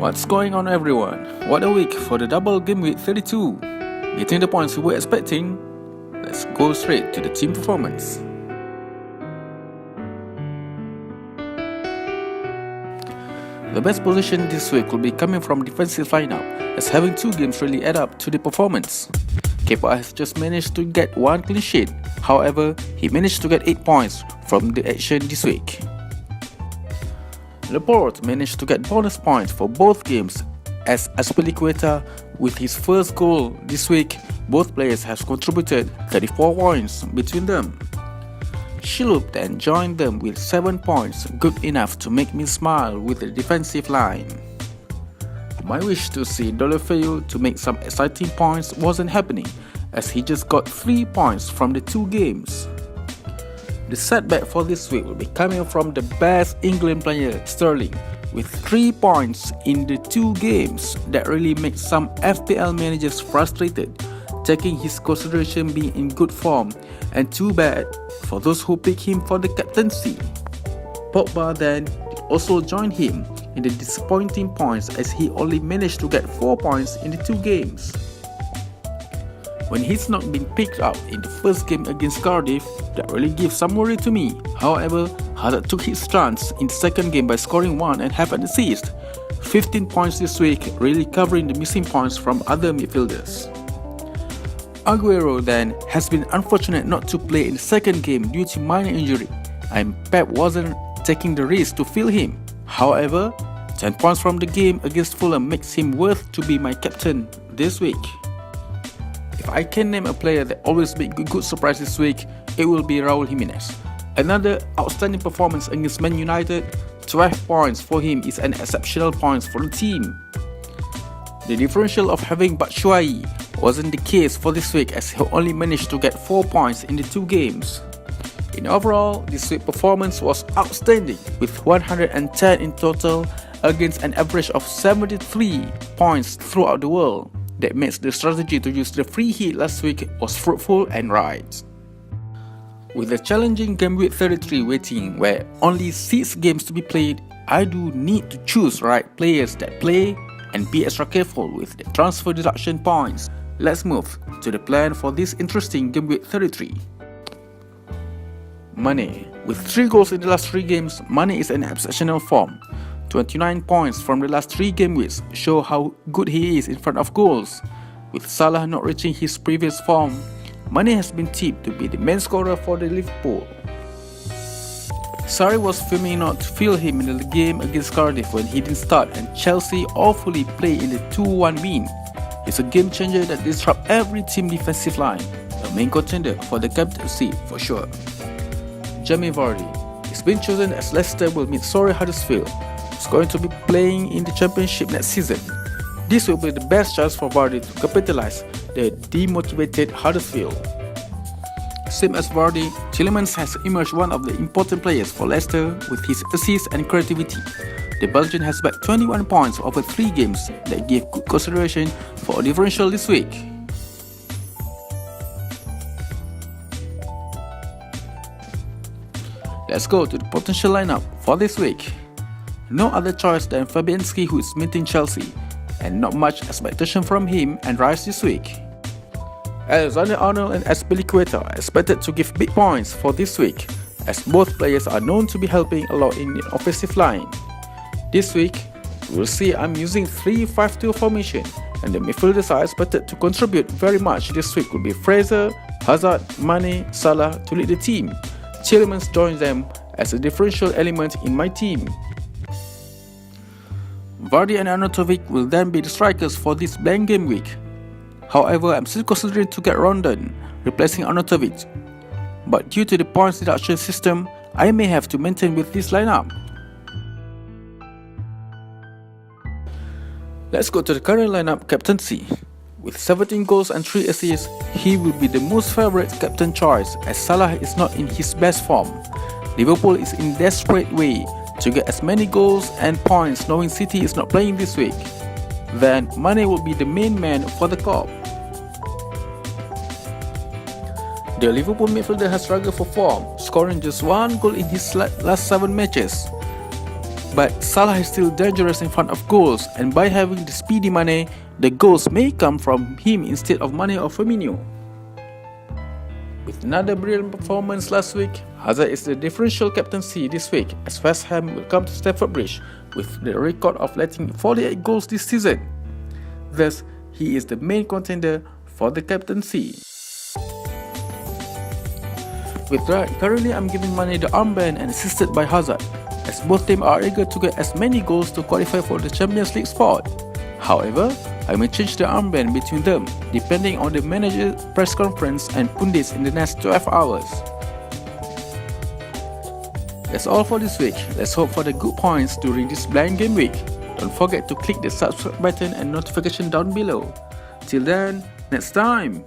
What's going on, everyone? What a week for the double game week 32. Getting the points we were expecting. Let's go straight to the team performance. The best position this week will be coming from defensive lineup, as having 2 games really add up to the performance. Kepa has just managed to get 1 clean sheet. However, he managed to get 8 points from the action this week. Laporte managed to get bonus points for both games, as Azpilicueta with his first goal this week. Both players have contributed 34 points between them. Shiloop then joined them with 7 points, good enough to make me smile with the defensive line. My wish to see Deulofeu to make some exciting points wasn't happening, as he just got 3 points from the 2 games. The setback for this week will be coming from the best England player, Sterling, with 3 points in the 2 games. That really makes some FPL managers frustrated, taking his consideration being in good form, and too bad for those who pick him for the captaincy. Pogba then also joined him in the disappointing points, as he only managed to get 4 points in the 2 games. When he's not been picked up in the first game against Cardiff, that really gives some worry to me. However, Hazard took his chance in the second game by scoring 1 and half an assist. 15 points this week, really covering the missing points from other midfielders. Aguero then has been unfortunate not to play in the second game due to minor injury, and Pep wasn't taking the risk to fill him. However, 10 points from the game against Fulham makes him worth to be my captain this week. If I can name a player that always makes good surprise this week, it will be Raul Jimenez. Another outstanding performance against Man United. 12 points for him is an exceptional point for the team. The differential of having Batshuayi wasn't the case for this week, as he only managed to get 4 points in the 2 games. In overall, this week's performance was outstanding, with 110 in total against an average of 73 points throughout the world. That makes the strategy to use the free hit last week was fruitful and right. With the challenging game week 33 waiting, where only 6 games to be played, I do need to choose right players that play and be extra careful with the transfer deduction points. Let's move to the plan for this interesting game week 33. Mane. With 3 goals in the last 3 games, Mane is in exceptional form. 29 points from the last 3 game weeks show how good he is in front of goals. With Salah not reaching his previous form, Mane has been tipped to be the main scorer for the Liverpool. Sarri was filming not to fill him in the game against Cardiff when he didn't start, and Chelsea awfully play in the 2-1 win. He's a game changer that disrupts every team defensive line, a main contender for the captaincy for sure. Jamie Vardy has been chosen as Leicester will meet sorry Huddersfield. He's going to be playing in the Championship next season. This will be the best chance for Vardy to capitalize the demotivated Huddersfield. Same as Vardy, Tielemans has emerged one of the important players for Leicester with his assists and creativity. The Belgian has bagged 21 points over 3 games that give good consideration for a differential this week. Let's go to the potential lineup for this week. No other choice than Fabianski, who is meeting Chelsea, and not much expectation from him and Rice this week. Alexander-Arnold and Azpilicueta are expected to give big points for this week, as both players are known to be helping a lot in the offensive line. This week, we'll see I'm using 3-5-2 formation, and the midfielders are expected to contribute very much this week will be Fraser, Hazard, Mane, Salah to lead the team. Tielemans joins them as a differential element in my team. Vardy and Arnautovic will then be the strikers for this blank game week. However, I'm still considering to get Rondon, replacing Arnautovic. But due to the points deduction system, I may have to maintain with this lineup. Let's go to the current lineup captaincy. With 17 goals and 3 assists, he will be the most favourite captain choice, as Salah is not in his best form. Liverpool is in desperate way to get as many goals and points, knowing City is not playing this week. Then Mane will be the main man for the club. The Liverpool midfielder has struggled for form, scoring just 1 goal in his last 7 matches. But Salah is still dangerous in front of goals, and by having the speedy Mane, the goals may come from him instead of Mane or Firmino. With another brilliant performance last week, Hazard is the differential captaincy this week as West Ham will come to Stamford Bridge with the record of letting 48 goals this season. Thus, he is the main contender for the captaincy. With that, currently I'm giving Mane the armband and assisted by Hazard, as both teams are eager to get as many goals to qualify for the Champions League spot. However, I may change the armband between them, depending on the manager's press conference and pundits in the next 12 hours. That's all for this week. Let's hope for the good points during this blind game week. Don't forget to click the subscribe button and notification down below. Till then, next time!